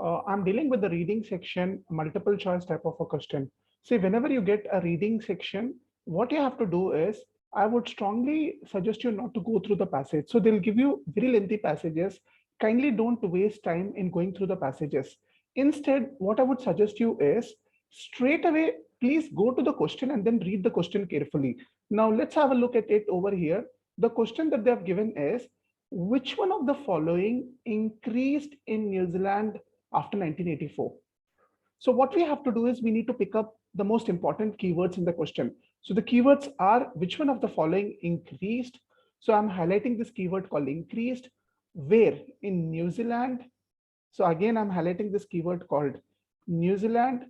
I'm dealing with the reading section, multiple choice type of a question. See, whenever you get a reading section, what you have to do is, I would strongly suggest you not to go through the passage. So they'll give you very lengthy passages. Kindly don't waste time in going through the passages. Instead, what I would suggest you is straight away, please go to the question and then read the question carefully. Now let's have a look at it over here. The question that they have given is, which one of the following increased in New Zealand after 1984? So what we have to do is we need to pick up the most important keywords in the question. So the keywords are, which one of the following increased? So I'm highlighting this keyword called increased. Where? In New Zealand. So again, I'm highlighting this keyword called New Zealand.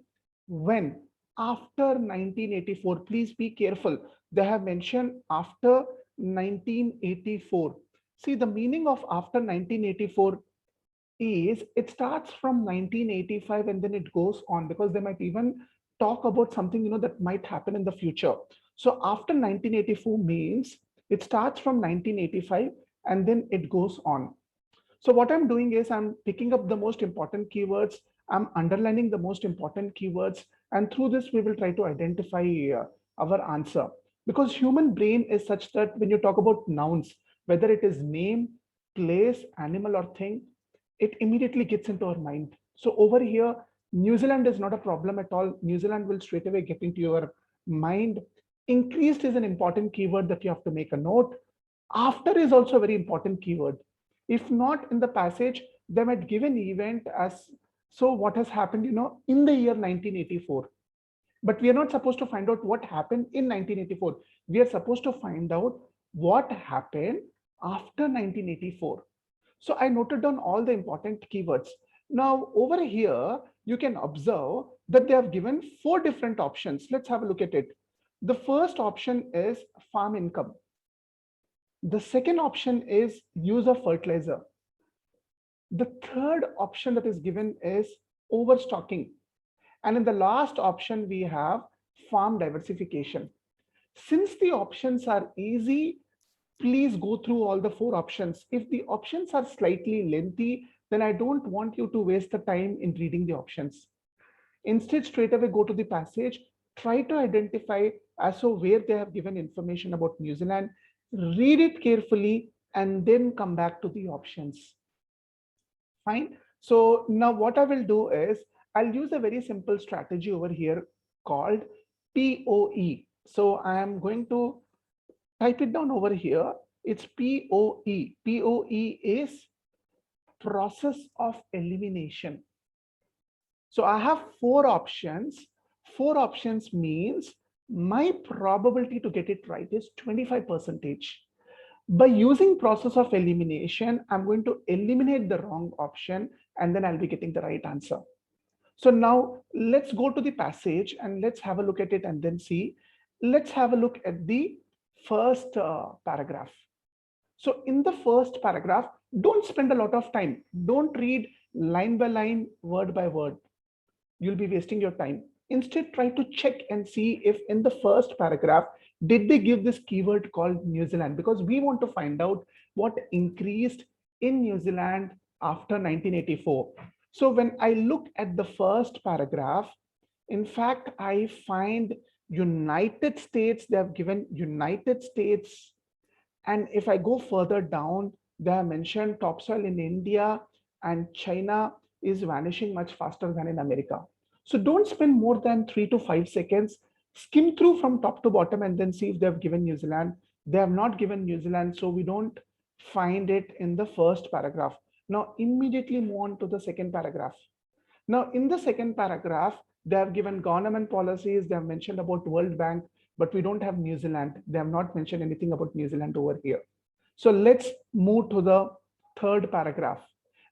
When? After 1984. Please be careful. They have mentioned after 1984. See, the meaning of after 1984 is it starts from 1985 and then it goes on, because they might even talk about something that might happen in the future. So after 1984 means it starts from 1985 and then it goes on. So what I'm doing is I'm picking up the most important keywords, I'm underlining the most important keywords, and through this we will try to identify our answer. Because human brain is such that when you talk about nouns, whether it is name, place, animal or thing, it immediately gets into our mind. So over here, New Zealand is not a problem at all. New Zealand will straight away get into your mind. Increased is an important keyword that you have to make a note. After is also a very important keyword. If not in the passage, they might give an event as, so what has happened, in the year 1984. But we are not supposed to find out what happened in 1984. We are supposed to find out what happened after 1984. So I noted down all the important keywords. Now over here, you can observe that they have given 4 different options. Let's have a look at it. The first option is farm income. The second option is use of fertilizer. The third option that is given is overstocking. And in the last option, we have farm diversification. Since the options are easy, please go through all the 4 options. If the options are slightly lengthy, then I don't want you to waste the time in reading the options. Instead, straight away go to the passage, try to identify as to where they have given information about New Zealand, read it carefully, and then come back to the options. Fine. So now what I will do is I'll use a very simple strategy over here called POE. So I am going to type it down over here. It's POE. POE is process of elimination. So I have 4 options. 4 options means my probability to get it right is 25%. By using process of elimination, I'm going to eliminate the wrong option and then I'll be getting the right answer. So now let's go to the passage and let's have a look at it and then see. Let's have a look at the first paragraph. So in the first paragraph, don't spend a lot of time. Don't read line by line, word by word. You'll be wasting your time. Instead, try to check and see if in the first paragraph, did they give this keyword called New Zealand? Because we want to find out what increased in New Zealand after 1984. So when I look at the first paragraph, in fact, I find United States, they have given United States. And if I go further down, they have mentioned topsoil in India and China is vanishing much faster than in America. So don't spend more than 3 to 5 seconds. Skim through from top to bottom and then see if they have given New Zealand. They have not given New Zealand, so we don't find it in the first paragraph. Now immediately move on to the second paragraph. Now in the second paragraph, they have given government policies. They have mentioned about World Bank, but we don't have New Zealand. They have not mentioned anything about New Zealand over here. So let's move to the third paragraph.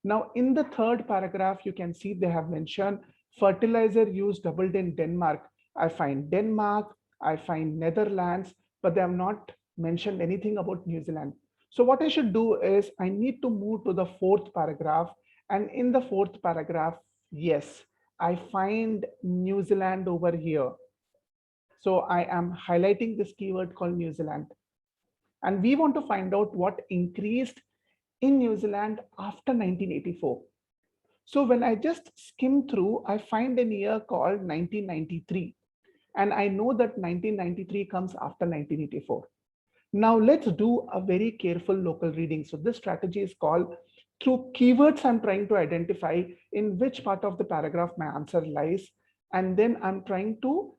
Now in the third paragraph, you can see they have mentioned fertilizer use doubled in Denmark. I find Denmark, I find Netherlands, but they have not mentioned anything about New Zealand. So what I should do is I need to move to the fourth paragraph. And in the fourth paragraph, yes, I find New Zealand over here. So I am highlighting this keyword called New Zealand. And we want to find out what increased in New Zealand after 1984. So when I just skim through, I find an year called 1993. And I know that 1993 comes after 1984. Now let's do a very careful local reading. So this strategy is called through keywords. I'm trying to identify in which part of the paragraph my answer lies. And then I'm trying to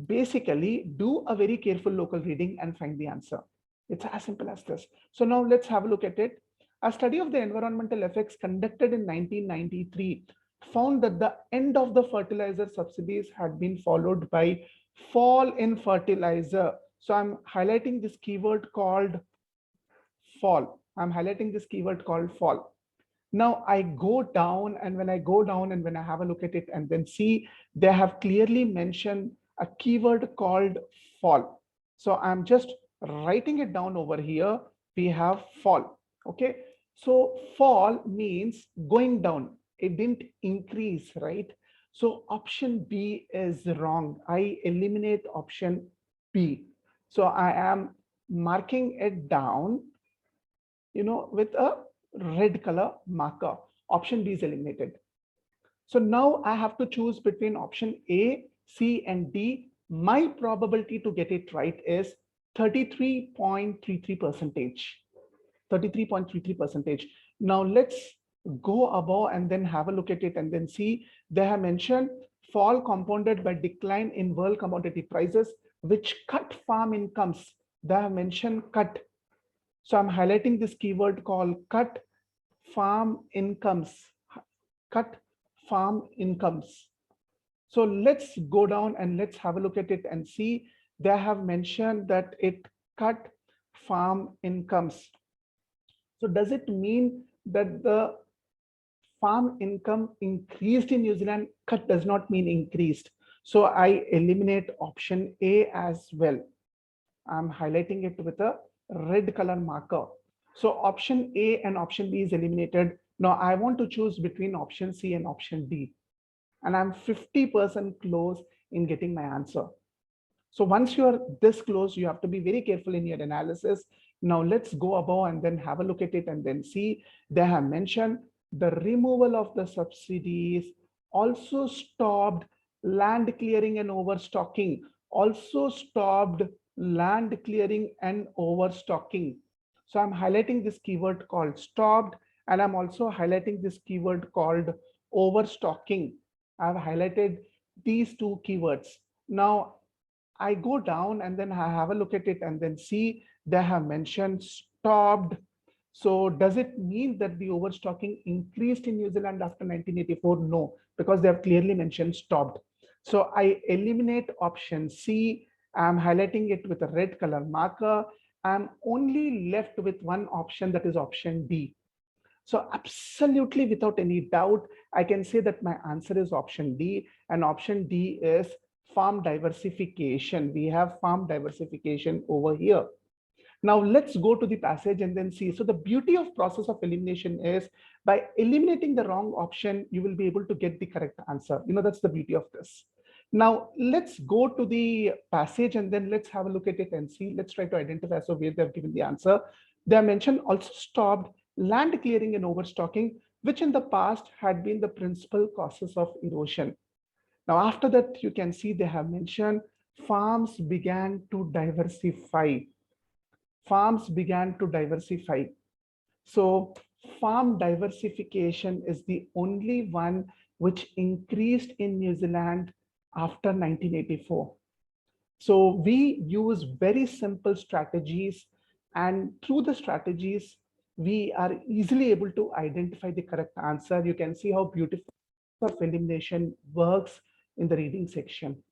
basically do a very careful local reading and find the answer. It's as simple as this. So now let's have a look at it. A study of the environmental effects conducted in 1993 found that the end of the fertilizer subsidies had been followed by fall in fertilizer. So I'm highlighting this keyword called fall. I'm highlighting this keyword called fall. Now I go down, and when I go down and when I have a look at it and then see, they have clearly mentioned a keyword called fall. So I'm just writing it down over here. We have fall. Okay. So fall means going down. It didn't increase, right? So option B is wrong. I eliminate option B. So I am marking it down, with a red color marker. Option B is eliminated. So now I have to choose between option A, C, and D. My probability to get it right is 33.33%. 33.33%. Now let's go above and then have a look at it and then see. They have mentioned fall compounded by decline in world commodity prices, which cut farm incomes. They have mentioned cut. So I'm highlighting this keyword called cut farm incomes. Cut farm incomes. So let's go down and let's have a look at it and see. They have mentioned that it cut farm incomes. So does it mean that the farm income increased in New Zealand? Cut does not mean increased. So I eliminate option A as well. I'm highlighting it with a red color marker. So option A and option B is eliminated. Now I want to choose between option C and option D. And I'm 50% close in getting my answer. So once you're this close, you have to be very careful in your analysis. Now let's go above and then have a look at it and then see. They have mentioned the removal of the subsidies also stopped land clearing and overstocking, also stopped land clearing and overstocking. So I'm highlighting this keyword called stopped, and I'm also highlighting this keyword called overstocking. I've highlighted these two keywords. Now I go down and then I have a look at it and then see they have mentioned stopped. So does it mean that the overstocking increased in New Zealand after 1984? No, because they have clearly mentioned stopped. So I eliminate option C. I'm highlighting it with a red color marker. I'm only left with one option, that is option D. So absolutely without any doubt, I can say that my answer is option D, and option D is farm diversification. We have farm diversification over here. Now let's go to the passage and then see. So the beauty of process of elimination is by eliminating the wrong option, you will be able to get the correct answer. That's the beauty of this. Now let's go to the passage and then let's have a look at it and see. Let's try to identify so where they've given the answer. They mentioned also stopped land clearing and overstocking, which in the past had been the principal causes of erosion. Now, after that, you can see they have mentioned farms began to diversify. Farms began to diversify. So farm diversification is the only one which increased in New Zealand after 1984. So we use very simple strategies, and through the strategies, we are easily able to identify the correct answer. You can see how beautiful elimination works in the reading section.